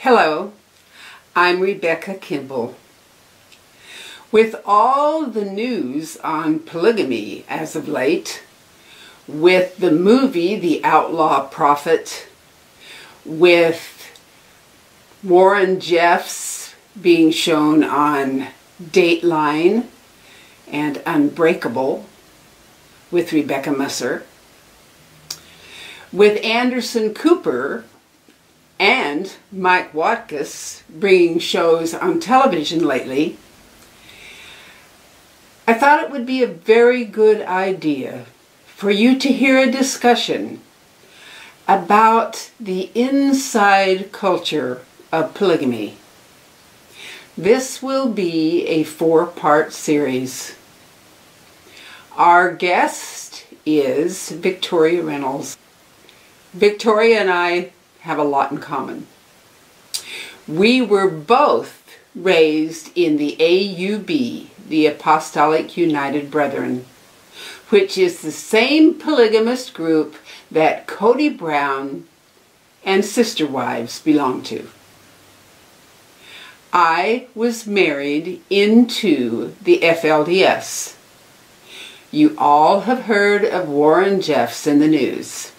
Hello, I'm Rebecca Kimbel. With all the news on polygamy as of late, with the movie The Outlaw Prophet, with Warren Jeffs being shown on Dateline and Unbreakable with Rebecca Musser, with Anderson Cooper and Mike Watkiss bringing shows on television lately, I thought it would be a very good idea for you to hear a discussion about the inside culture of polygamy. This will be a 4-part series. Our guest is Victoria Reynolds. Victoria and I have a lot in common. We were both raised in the AUB, the Apostolic United Brethren, which is the same polygamist group that Cody Brown and Sister Wives belong to. I was married into the FLDS. You all have heard of Warren Jeffs in the news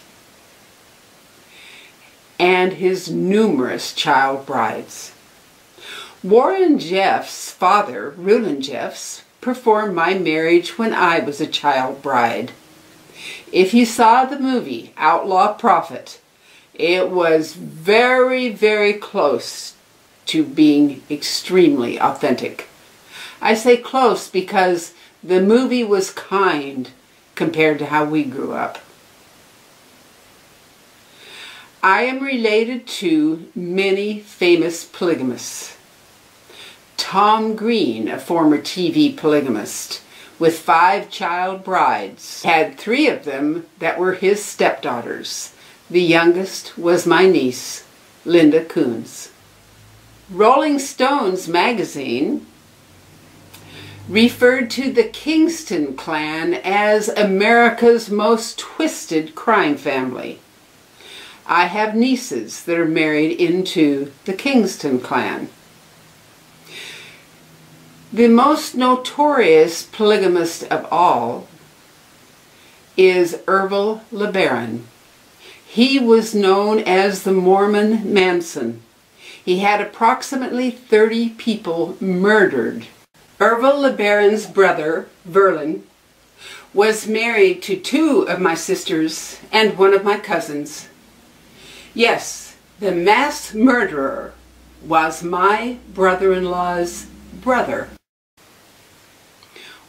and his numerous child brides. Warren Jeffs' father, Rulon Jeffs, performed my marriage when I was a child bride. If you saw the movie Outlaw Prophet, it was very, very close to being extremely authentic. I say close because the movie was kind compared to how we grew up. I am related to many famous polygamists. Tom Green, a former TV polygamist with 5 child brides, had 3 of them that were his stepdaughters. The youngest was my niece, Linda Coons. Rolling Stones magazine referred to the Kingston clan as America's most twisted crime family. I have nieces that are married into the Kingston clan. The most notorious polygamist of all is Ervil LeBaron. He was known as the Mormon Manson. He had approximately 30 people murdered. Ervil LeBaron's brother, Verlin, was married to 2 of my sisters and 1 of my cousins. Yes, the mass murderer was my brother-in-law's brother.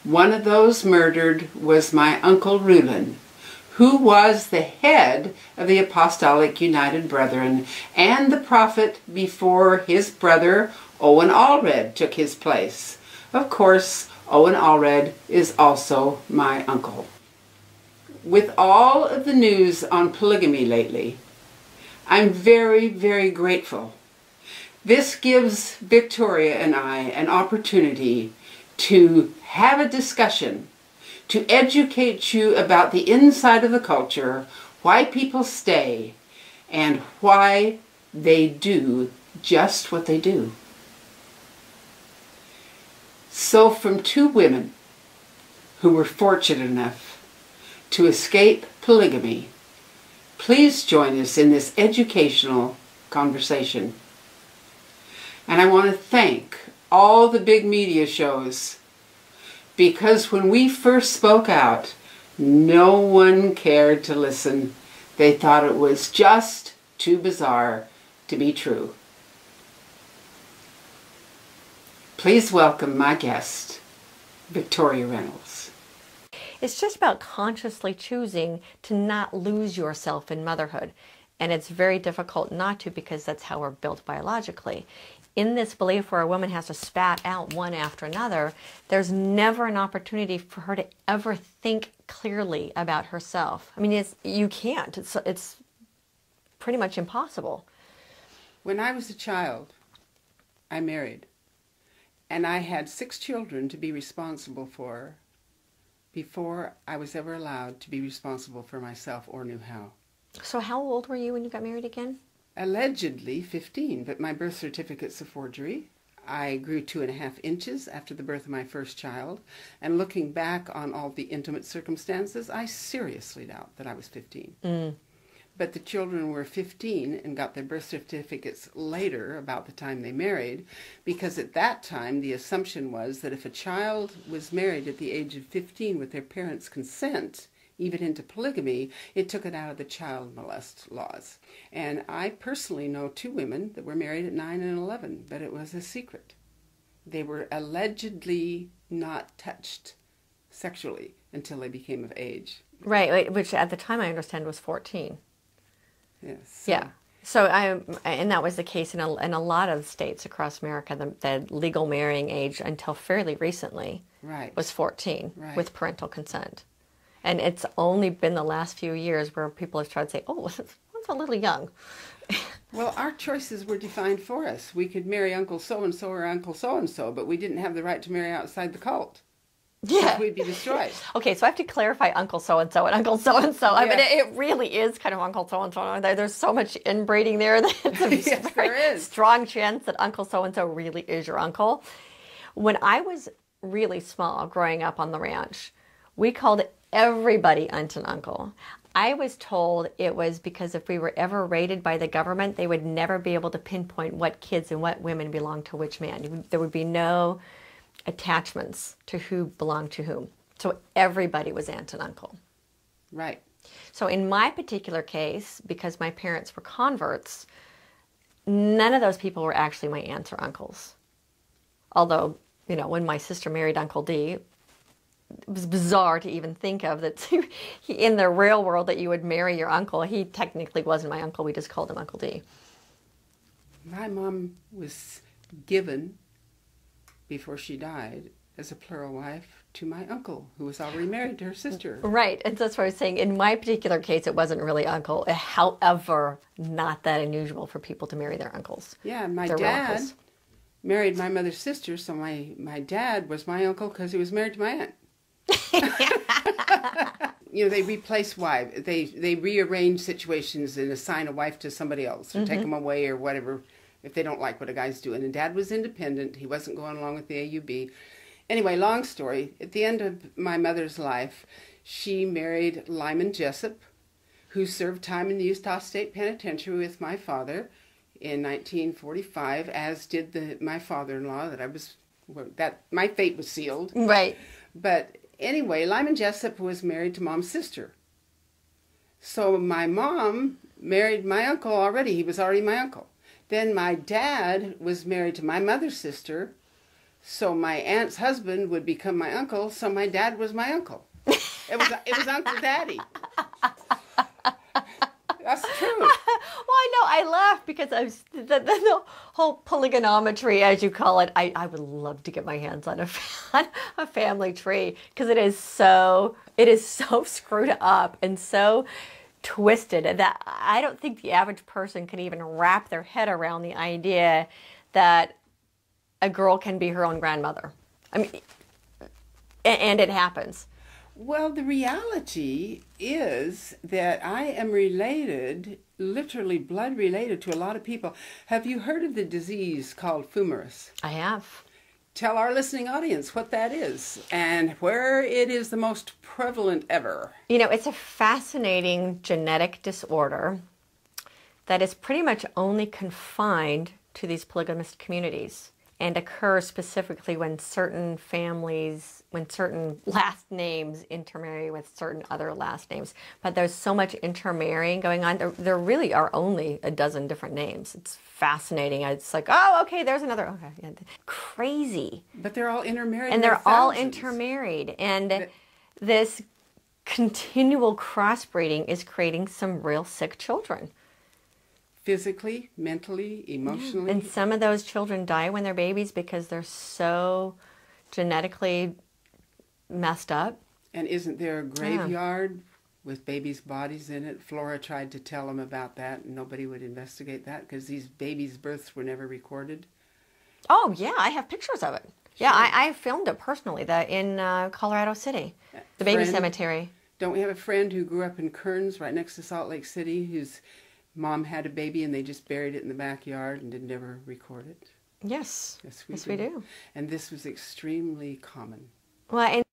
One of those murdered was my Uncle Rulon, who was the head of the Apostolic United Brethren and the prophet before his brother Owen Allred took his place. Of course, Owen Allred is also my uncle. With all of the news on polygamy lately, I'm very, very grateful. This gives Victoria and I an opportunity to have a discussion, to educate you about the inside of the culture, why people stay, and why they do just what they do. So from 2 women who were fortunate enough to escape polygamy, please join us in this educational conversation. And I want to thank all the big media shows, because when we first spoke out, no one cared to listen. They thought it was just too bizarre to be true. Please welcome my guest, Victoria Reynolds. It's just about consciously choosing to not lose yourself in motherhood. And it's very difficult not to, because that's how we're built biologically. In this belief where a woman has to spat out one after another, there's never an opportunity for her to ever think clearly about herself. I mean, you can't. It's pretty much impossible. When I was a child, I married. And I had 6 children to be responsible for before I was ever allowed to be responsible for myself or knew how. So how old were you when you got married again? allegedly 15, but my birth certificate's a forgery. I grew 2.5 inches after the birth of my first child, and looking back on all the intimate circumstances, I seriously doubt that I was 15. But the children were 15 and got their birth certificates later, about the time they married, because at that time the assumption was that if a child was married at the age of 15 with their parents' consent, even into polygamy, it took it out of the child molest laws. And I personally know 2 women that were married at 9 and 11, but it was a secret. They were allegedly not touched sexually until they became of age. Right, which at the time I understand was 14. Yes. Yeah. So and that was the case in a lot of states across America. The legal marrying age until fairly recently was 14 with parental consent. And it's only been the last few years where people have tried to say, oh, that's a little young. Well, our choices were defined for us. We could marry Uncle so-and-so or Uncle so-and-so, but we didn't have the right to marry outside the cult. Yeah. We'd be destroyed. Okay, so I have to clarify Uncle so-and-so and Uncle so-and-so. I mean, it really is kind of Uncle so-and-so. There's so much inbreeding there that it's a very strong chance that Uncle so-and-so really is your uncle. When I was really small growing up on the ranch, we called everybody aunt and uncle. I was told it was because if we were ever raided by the government, they would never be able to pinpoint what kids and what women belonged to which man. There would be no attachments to who belonged to whom. So everybody was aunt and uncle. Right. So in my particular case, because my parents were converts, none of those people were actually my aunts or uncles. Although, you know, when my sister married Uncle D, it was bizarre to even think of that in the real world that you would marry your uncle. He technically wasn't my uncle. We just called him Uncle D. My mom was given, before she died, as a plural wife to my uncle, who was already married to her sister. Right, and that's what I was saying. In my particular case, it wasn't really uncle. However, not that unusual for people to marry their uncles. Yeah, my dad married my mother's sister, so my dad was my uncle because he was married to my aunt. You know, they replace wives. They rearrange situations and assign a wife to somebody else or take them away or whatever if they don't like what a guy's doing. And Dad was independent. He wasn't going along with the AUB. Anyway, long story. At the end of my mother's life, she married Lyman Jessup, who served time in the Utah State Penitentiary with my father in 1945, as did my father-in-law. That my fate was sealed. Right. But anyway, Lyman Jessup was married to Mom's sister. So my mom married my uncle already. He was already my uncle. Then my dad was married to my mother's sister, so my aunt's husband would become my uncle, so my dad was my uncle. It was Uncle Daddy. That's true. Well, I know. I laugh because the whole polygonometry, as you call it, I would love to get my hands on a family tree because it is so screwed up and so twisted that I don't think the average person can even wrap their head around the idea that a girl can be her own grandmother. I mean, and it happens. Well, the reality is that I am related, literally blood related, to a lot of people. Have you heard of the disease called fumarus? I have. Tell our listening audience what that is and where it is the most prevalent ever. You know, it's a fascinating genetic disorder that is pretty much only confined to these polygamist communities and occurs specifically when certain families, when certain last names intermarry with certain other last names. But there's so much intermarrying going on. There really are only a dozen different names. It's fascinating. It's like, oh, okay, there's another. Okay, yeah. Crazy. But they're all intermarried. And they're all intermarried. And this continual crossbreeding is creating some real sick children. Physically, mentally, emotionally. And some of those children die when they're babies because they're so genetically messed up. And isn't there a graveyard with babies' bodies in it? Flora tried to tell them about that, and nobody would investigate that because these babies' births were never recorded. Oh, yeah, I have pictures of it. Sure. Yeah, I filmed it personally in Colorado City, the baby cemetery. Don't we have a friend who grew up in Kearns, right next to Salt Lake City, whose Mom had a baby and they just buried it in the backyard and didn't ever record it. Yes. Yes, we do. And this was extremely common. Well,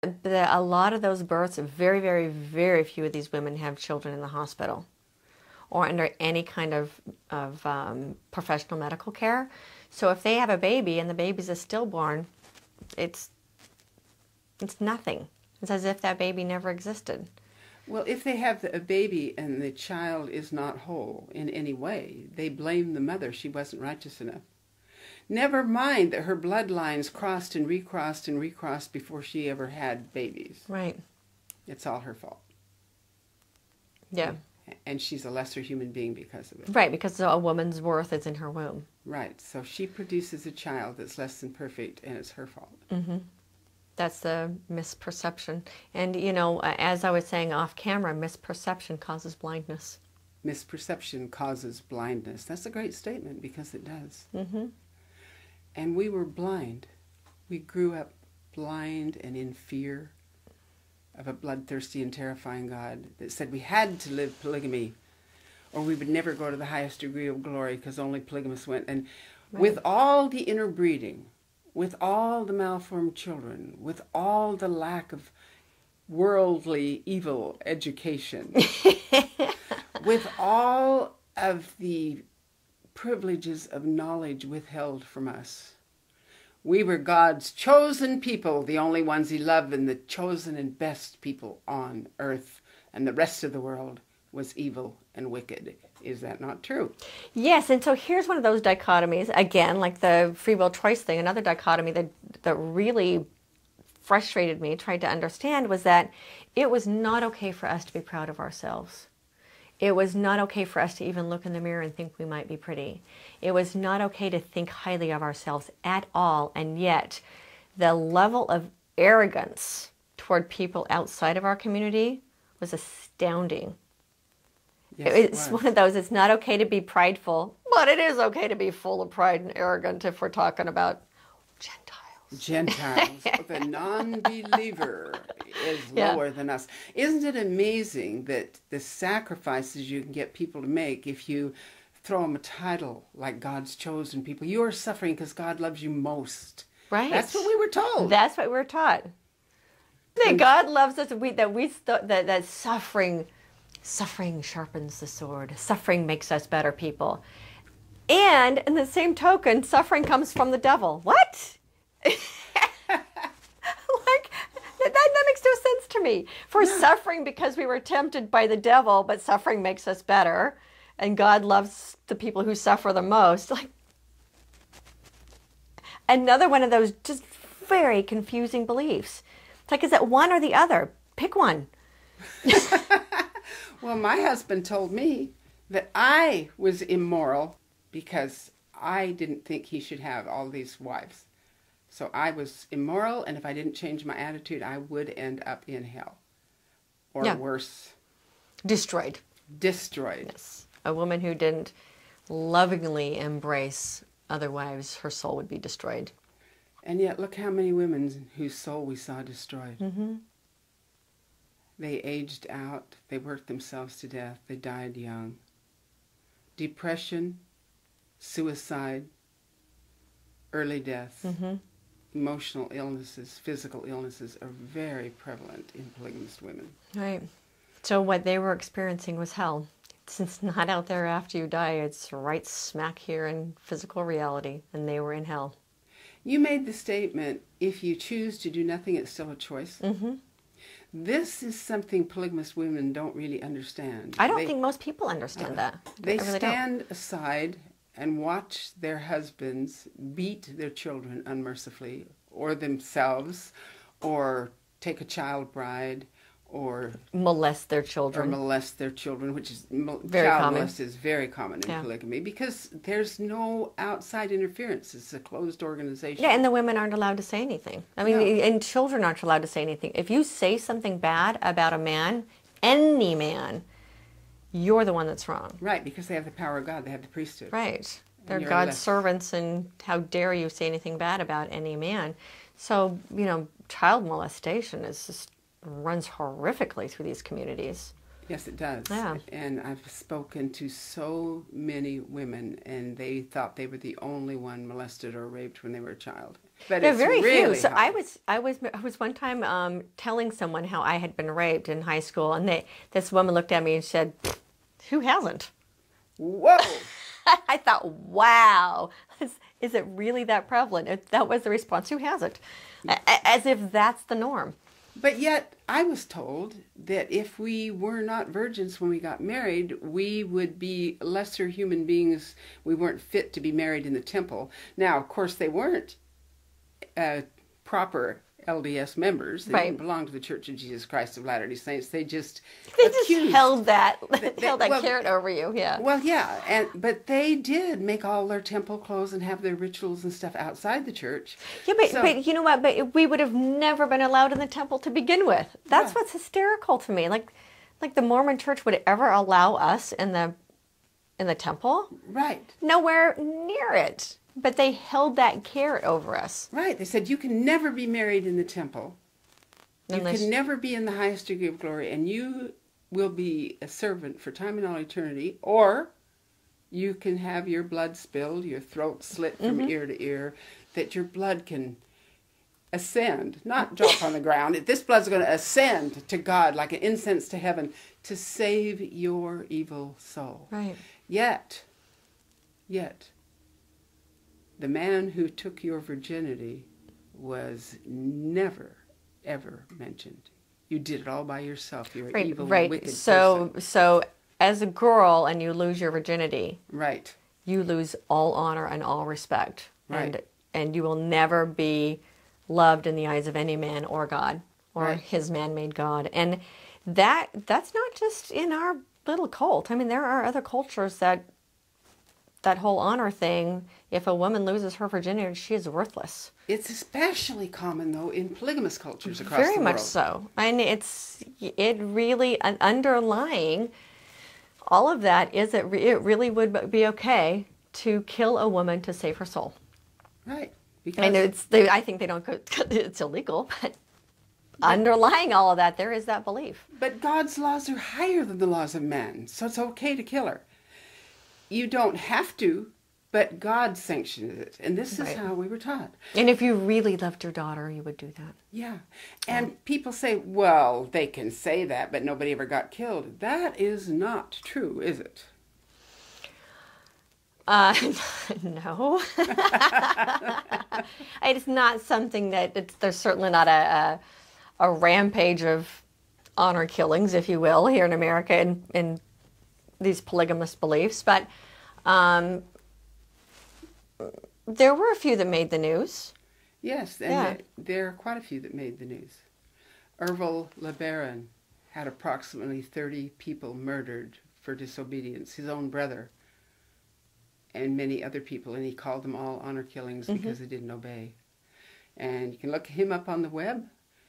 and a lot of those births, very, very, very few of these women have children in the hospital or under any kind of professional medical care. So if they have a baby and the baby's a stillborn, it's nothing. It's as if that baby never existed. Well, if they have a baby and the child is not whole in any way, they blame the mother. She wasn't righteous enough. Never mind that her bloodlines crossed and recrossed before she ever had babies. Right. It's all her fault. Yeah. And she's a lesser human being because of it. Right, because a woman's worth is in her womb. Right. So she produces a child that's less than perfect, and it's her fault. Mm-hmm. That's the misperception. And, you know, as I was saying off camera, misperception causes blindness. Misperception causes blindness. That's a great statement because it does. Mm-hmm. And we were blind. We grew up blind and in fear of a bloodthirsty and terrifying God that said we had to live polygamy or we would never go to the highest degree of glory because only polygamists went. And right. With all the interbreeding, with all the malformed children, with all the lack of worldly evil education, with all of the privileges of knowledge withheld from us, we were God's chosen people, the only ones he loved, and the chosen and best people on earth, and the rest of the world was evil and wicked. Is that not true? Yes, and so here's one of those dichotomies, again, like the free will choice thing, another dichotomy that really frustrated me, tried to understand, was that it was not okay for us to be proud of ourselves. It was not okay for us to even look in the mirror and think we might be pretty. It was not okay to think highly of ourselves at all, and yet the level of arrogance toward people outside of our community was astounding. Yes, it's one of those, it's not okay to be prideful, but it is okay to be full of pride and arrogant if we're talking about Gentiles. Gentiles. The non-believer is lower than us. Isn't it amazing that the sacrifices you can get people to make if you throw them a title like God's chosen people? You are suffering because God loves you most. Right. That's what we were told. That's what we were taught. That God loves us, that suffering sharpens the sword. Suffering makes us better people. And in the same token, suffering comes from the devil. What? That makes no sense to me. For suffering because we were tempted by the devil, but suffering makes us better, and God loves the people who suffer the most. Like another one of those just very confusing beliefs. It's like, is it one or the other? Pick one. Well, my husband told me that I was immoral because I didn't think he should have all these wives. So I was immoral, and if I didn't change my attitude, I would end up in hell. Or worse. Destroyed. Destroyed. Yes. A woman who didn't lovingly embrace other wives, her soul would be destroyed. And yet, look how many women whose soul we saw destroyed. Mm-hmm. They aged out. They worked themselves to death. They died young. Depression, suicide, early death, emotional illnesses, physical illnesses are very prevalent in polygamist women. Right. So what they were experiencing was hell. It's not out there after you die. It's right smack here in physical reality, and they were in hell. You made the statement, if you choose to do nothing, it's still a choice. Mm-hmm. This is something polygamous women don't really understand. I don't think most people understand that. They really stand aside and watch their husbands beat their children unmercifully, or themselves, or take a child bride, or molest their children. Which is very child common. molest is very common in polygamy because there's no outside interference. It's a closed organization. Yeah, and the women aren't allowed to say anything. I mean, and children aren't allowed to say anything. If you say something bad about a man, any man, you're the one that's wrong. Right, because they have the power of God. They have the priesthood. Right. They're God's servants, and how dare you say anything bad about any man. So, child molestation is just runs horrifically through these communities. Yes, it does. Yeah. And I've spoken to so many women, and they thought they were the only one molested or raped when they were a child. But There are it's very few. really So hard. I was one time telling someone how I had been raped in high school, and this woman looked at me and said, "Who hasn't?" Whoa! I thought, wow, is it really that prevalent? That was the response. Who hasn't? As if that's the norm. But yet, I was told that if we were not virgins when we got married, we would be lesser human beings. We weren't fit to be married in the temple. Now, of course, they weren't proper LDS members. They didn't belong to the Church of Jesus Christ of Latter-day Saints. They just held that well, carrot over you. Yeah. Well, yeah, but they did make all their temple clothes and have their rituals and stuff outside the church. Yeah, but you know what? But we would have never been allowed in the temple to begin with. That's what's hysterical to me. Like the Mormon Church would ever allow us in the temple? Right. Nowhere near it. But they held that carrot over us. Right. They said you can never be married in the temple. You can never be in the highest degree of glory, and you will be a servant for time and all eternity, or you can have your blood spilled, your throat slit from ear to ear, that your blood can ascend, not drop on the ground. This blood's going to ascend to God like an incense to heaven to save your evil soul. Right. Yet, the man who took your virginity was never, ever mentioned. You did it all by yourself. You're an evil, wicked person. So as a girl and you lose your virginity, right, you lose all honor and all respect. Right. And you will never be loved in the eyes of any man or God or his man-made God. And that's not just in our little cult. I mean, there are other cultures that whole honor thing, if a woman loses her virginity, she is worthless. It's especially common, though, in polygamous cultures across the world. Very much so. And it really, underlying all of that is it really would be okay to kill a woman to save her soul. Right. And I think they don't, it's illegal, but underlying all of that, there is that belief. But God's laws are higher than the laws of man, so it's okay to kill her. You don't have to, but God sanctioned it. And this is how we were taught. And if you really loved your daughter, you would do that. Yeah. And people say, well, they can say that, but nobody ever got killed. That is not true, is it? No. It's not something there's certainly not a rampage of honor killings, if you will, here in America in these polygamist beliefs, but there were a few that made the news. Yes, and there are quite a few that made the news. Ervil LeBaron had approximately 30 people murdered for disobedience, his own brother, and many other people, and he called them all honor killings because they didn't obey. And you can look him up on the web.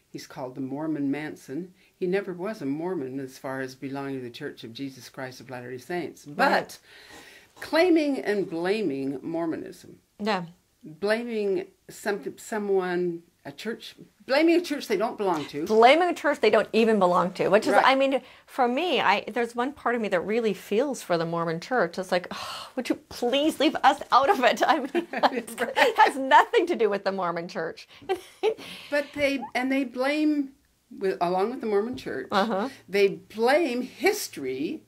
He's called the Mormon Manson. He never was a Mormon as far as belonging to the Church of Jesus Christ of Latter-day Saints. But claiming and blaming Mormonism. Yeah. Blaming someone, a church, blaming a church they don't belong to. Blaming a church they don't even belong to, which is, I mean, for me, there's one part of me that really feels for the Mormon church. It's like, oh, would you please leave us out of it? I mean, it has nothing to do with the Mormon church. But they blame, along with the Mormon church, they blame history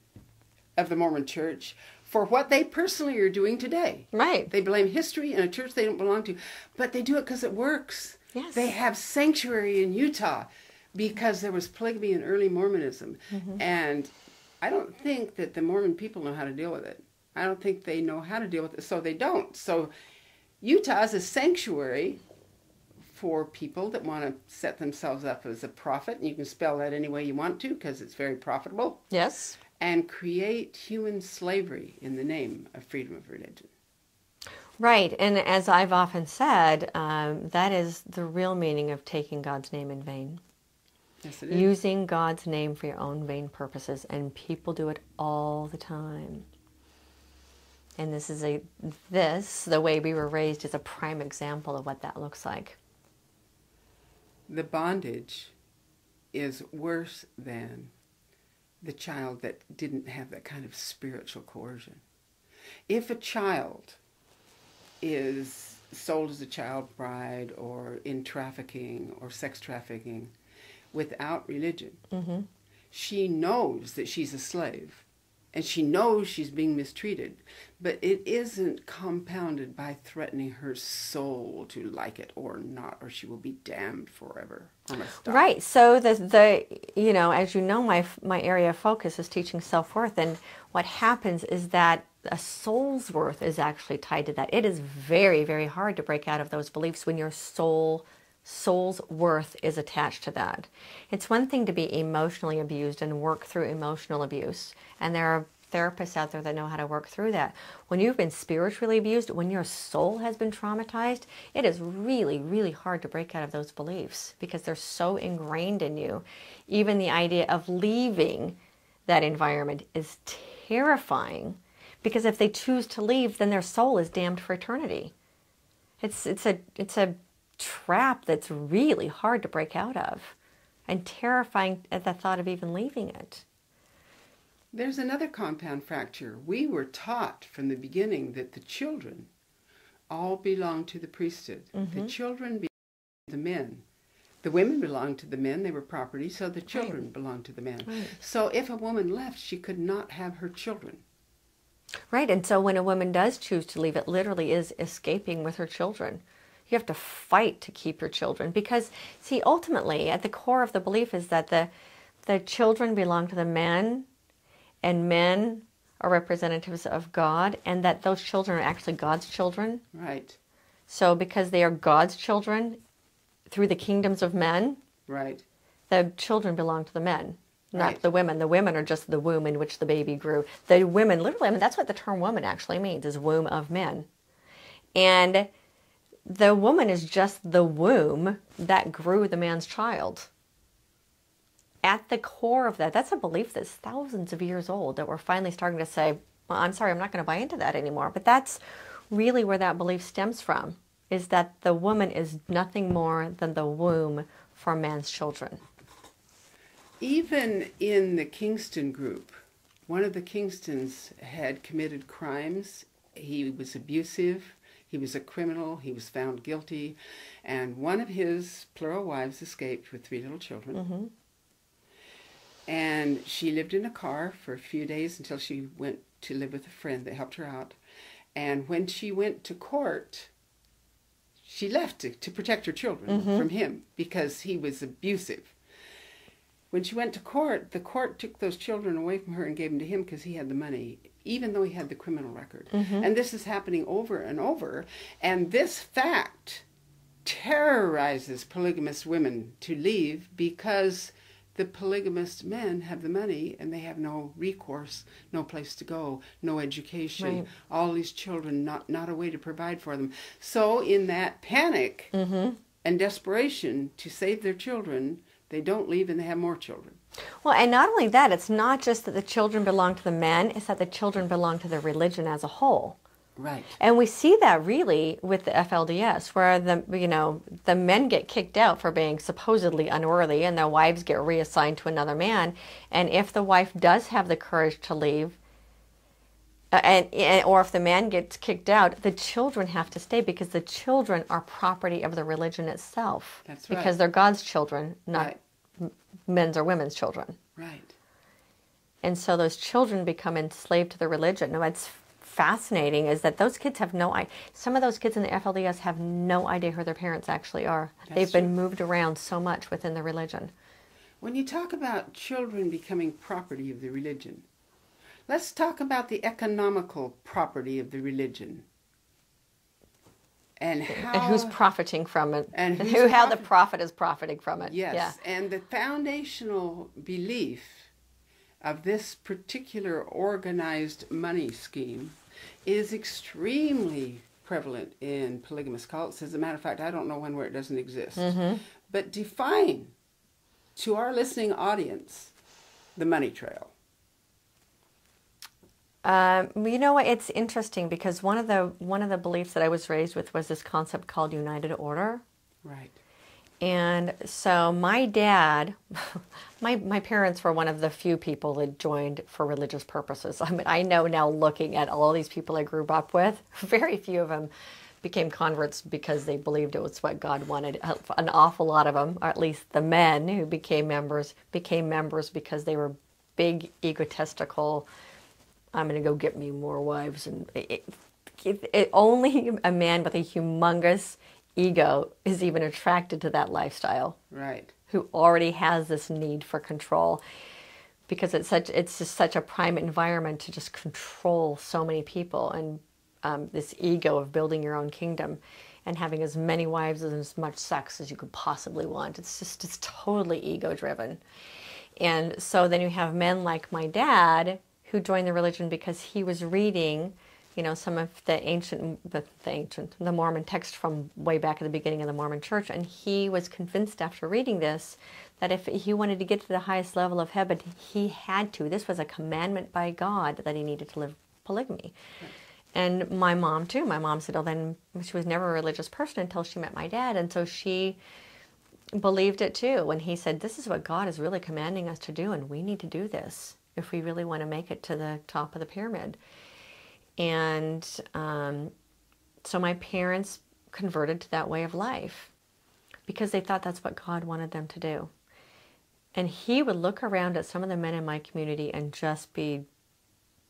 of the Mormon church for what they personally are doing today. Right. They blame history and a church they don't belong to, but they do it because it works. Yes. They have sanctuary in Utah because there was polygamy in early Mormonism. And I don't think that the Mormon people know how to deal with it. I don't think they know how to deal with it, so they don't. So Utah is a sanctuary for people that want to set themselves up as a prophet, and you can spell that any way you want to because it's very profitable. Yes. And create human slavery in the name of freedom of religion. Right, and as I've often said, that is the real meaning of taking God's name in vain. Yes, it is. Using God's name for your own vain purposes, and people do it all the time. And the way we were raised is a prime example of what that looks like. The bondage is worse than the child that didn't have that kind of spiritual coercion. If a child is sold as a child bride or in trafficking or sex trafficking without religion, she knows that she's a slave and she knows she's being mistreated, but it isn't compounded by threatening her soul to like it or not, or she will be damned forever. Right. So the you know, as you know, my area of focus is teaching self-worth, and what happens is that a soul's worth is actually tied to that. It is very, very hard to break out of those beliefs when your soul's worth is attached to that. It's one thing to be emotionally abused and work through emotional abuse, and there are therapists out there that know how to work through that. When you've been spiritually abused, when your soul has been traumatized, it is really, really hard to break out of those beliefs because they're so ingrained in you. Even the idea of leaving that environment is terrifying, because if they choose to leave, then their soul is damned for eternity. It's a trap that's really hard to break out of, and terrifying at the thought of even leaving it. There's another compound fracture. We were taught from the beginning that the children all belong to the priesthood. The children belong to the men. The women belonged to the men. They were property, so the children belonged to the men. So if a woman left, she could not have her children. Right, and so when a woman does choose to leave, it literally is escaping with her children. You have to fight to keep your children, because, see, ultimately, at the core of the belief is that the children belong to the men, and men are representatives of God, and that those children are actually God's children. Right. So because they are God's children through the kingdoms of men, right, the children belong to the men. Not right. the women. The women are just the womb in which the baby grew. The women, literally, I mean, that's what the term woman actually means, is womb of men. And the woman is just the womb that grew the man's child. At the core of that, that's a belief that's thousands of years old, that we're finally starting to say, well, I'm sorry, I'm not going to buy into that anymore. But that's really where that belief stems from, is that the woman is nothing more than the womb for man's children. Even in the Kingston group, one of the Kingstons had committed crimes. He was abusive. He was a criminal. He was found guilty. And one of his plural wives escaped with 3 little children. And she lived in a car for a few days until she went to live with a friend that helped her out. And when she went to court, she left to protect her children from him because he was abusive. When she went to court, the court took those children away from her and gave them to him because he had the money, even though he had the criminal record. And this is happening over and over. And this fact terrorizes polygamous women to leave, because the polygamist men have the money and they have no recourse, no place to go, no education, all these children, not a way to provide for them. So in that panic and desperation to save their children, they don't leave and they have more children. Well, and not only that, it's not just that the children belong to the men, it's that the children belong to the religion as a whole. Right. And we see that really with the FLDS, where the men get kicked out for being supposedly unworthy, and their wives get reassigned to another man. And if the wife does have the courage to leave, or if the man gets kicked out, the children have to stay, because the children are property of the religion itself. That's right. Because they're God's children, not men's or women's children. Right. And so those children become enslaved to the religion. Now, what's fascinating is that those kids have no idea. Some of those kids in the FLDS have no idea who their parents actually are. They've been moved around so much within the religion. When you talk about children becoming property of the religion, let's talk about the economical property of the religion. And who's profiting from it. And how the prophet is profiting from it. Yes. Yeah. And the foundational belief of this particular organized money scheme is extremely prevalent in polygamous cults. As a matter of fact, I don't know one where it doesn't exist. But define to our listening audience the money trail. You know what? It's interesting, because one of the beliefs that I was raised with was this concept called united order. Right. And so my dad, my parents were one of the few people that joined for religious purposes. I mean, I know now, looking at all these people I grew up with, very few of them became converts because they believed it was what God wanted. An awful lot of them, or at least the men who became members because they were big, egotistical, I'm going to go get me more wives. And only a man with a humongous ego is even attracted to that lifestyle. Right. Who already has this need for control, because it's just such a prime environment to just control so many people, and this ego of building your own kingdom and having as many wives and as much sex as you could possibly want. It's totally ego driven. And so then you have men like my dad who joined the religion because he was reading, you know, some of the Mormon text from way back at the beginning of the Mormon Church, and he was convinced after reading this that if he wanted to get to the highest level of heaven, he had to. This was a commandment by God that he needed to live polygamy. Right. And my mom too. My mom said, "Oh, then she was never a religious person until she met my dad," and so she believed it too. When he said, "This is what God is really commanding us to do, and we need to do this if we really want to make it to the top of the pyramid." And so my parents converted to that way of life because they thought that's what God wanted them to do. And he would look around at some of the men in my community and just be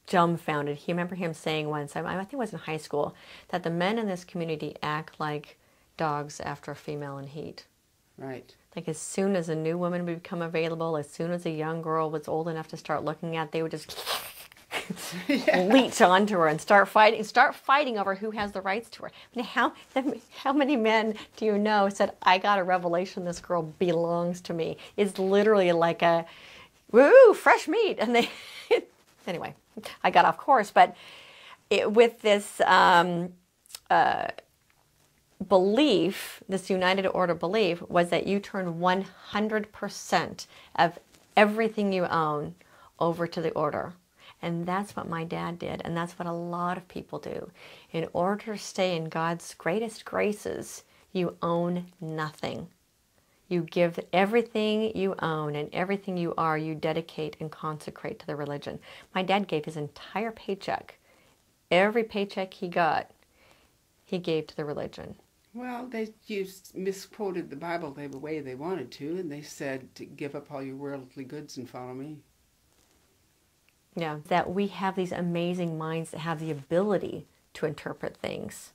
dumbfounded. He remember him saying once, I think it was in high school, that the men in this community act like dogs after a female in heat. Right. Like as soon as a new woman would become available, as soon as a young girl was old enough to start looking at, they would just leech onto her and start fighting over who has the rights to her. I mean, how many men do you know said, "I got a revelation, this girl belongs to me"? It's literally like a, woo, fresh meat. And they, anyway, I got off course, but with this belief, this United Order belief, was that you turn 100% of everything you own over to the order. And that's what my dad did, and that's what a lot of people do. In order to stay in God's greatest graces, you own nothing. You give everything you own and everything you are, you dedicate and consecrate to the religion. My dad gave his entire paycheck. Every paycheck he got, he gave to the religion. Well, they misquoted the Bible the way they wanted to, and they said to give up all your worldly goods and follow me. Yeah, that we have these amazing minds that have the ability to interpret things.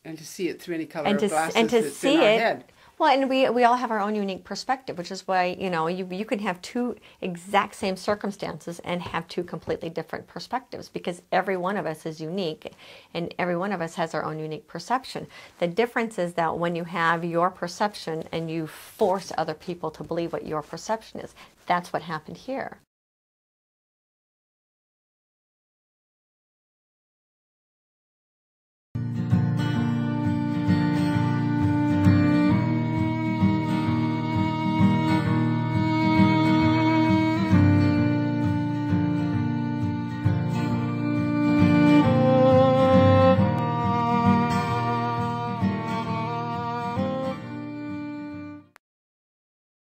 And to see it through any color of glasses and to that's see in our it, head. Well, and we all have our own unique perspective, which is why, you know, you can have two exact same circumstances and have two completely different perspectives, because every one of us is unique and every one of us has our own unique perception. The difference is that when you have your perception and you force other people to believe what your perception is, that's what happened here.